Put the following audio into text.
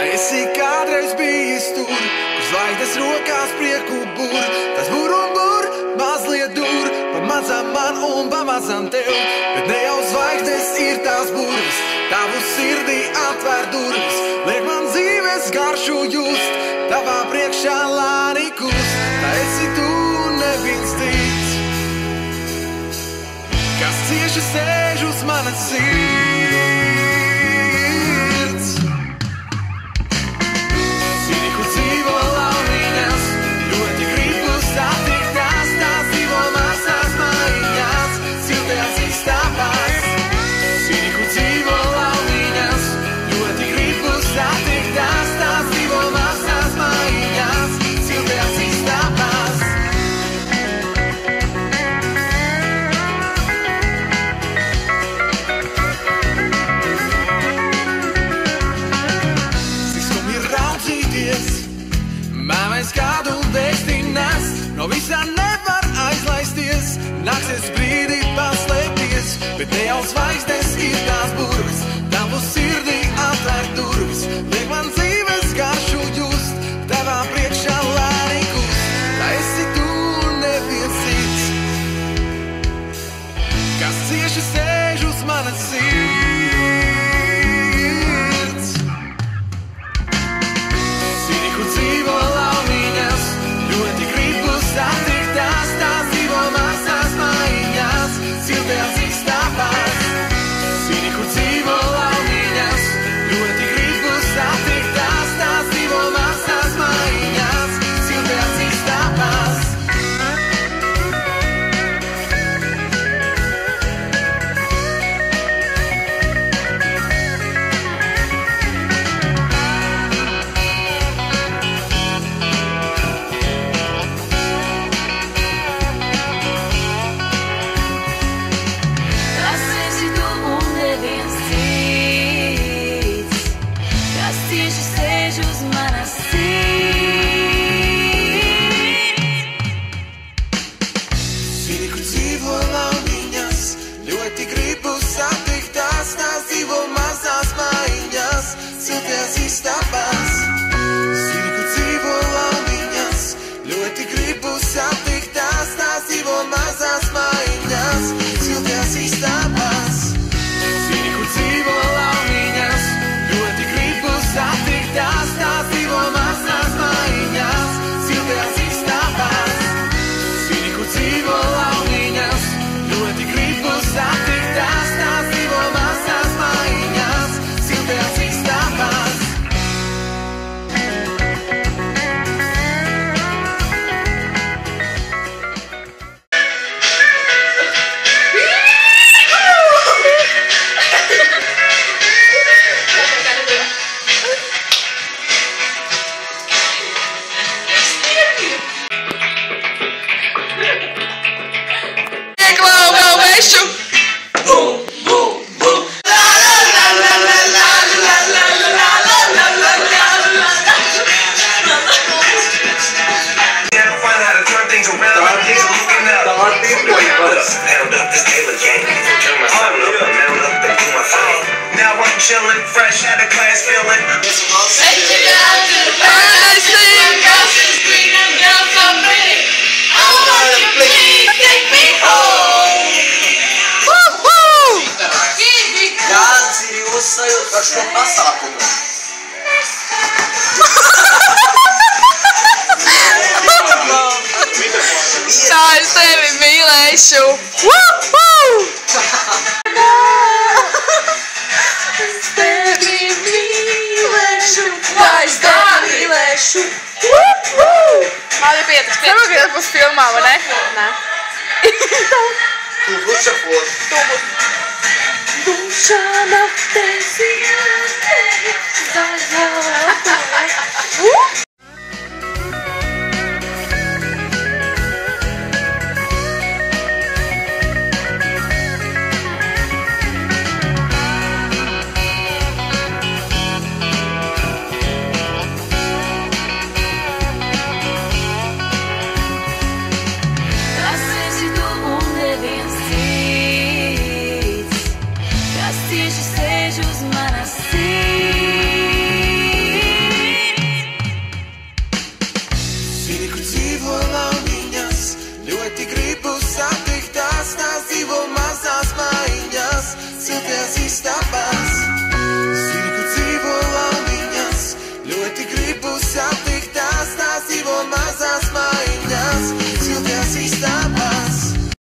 Vai esi kādreiz bijis tur, kur zvaigznes rokās prieku bur? Tas bur un bur, mazliet dur, pamazām man un pamazām tev. Bet ne jau zvaigznes ir tās burvis, tavu sirdī atvēr durvis. Liek man dzīves garšu just, tavā priekšā lāni kust. Tā esi tu neviens cits, kas cieši sēž uz manas sirds. Zini, kur dzīvo launiņas, ļoti gribu satikt tās, tās dzīvo mazās mājiņās, siltajās istabās. Zini, kur dzīvo launiņas, ļoti gribu satikt tās, tās dzīvo mazās mājiņās, siltajās istabās. Māmais kādu vēsti nes, no visā nevar aizlaisties, nāksies brīdī paslēpties, bet ne jau zvaigznes ir tās burvis, tavu sirdī atvēr durvis, liek man dzīves garšu just, tavā priekšā lēni kust. Tā esi tu neviens cits, kas cieši sēž uz manas sirds. Zini, kur dzīvo launiņas, ļoti gribu satikt tās, tās dzīvo mazās mājiņās, siltajās istabās. Zini, kur dzīvo launiņas, ļoti gribu satikt tās, tās dzīvo mazās mājiņās, siltajās istabās. Chillin', fresh out of class, feeling. Take me down to the paradise, grass is green and young so pretty. I want you, please take me home. Woo-hoo! Я серьезно, а что посадку? Tā es tevi mīlēšu. Woo-hoo! Mali pietas. Saprot, ka tas būs filmā, vai ne? Nē. Tu lūdzu fot. Duša naktes cieši sēž uz manas sirds. solām viņas ļoti gribu satikt.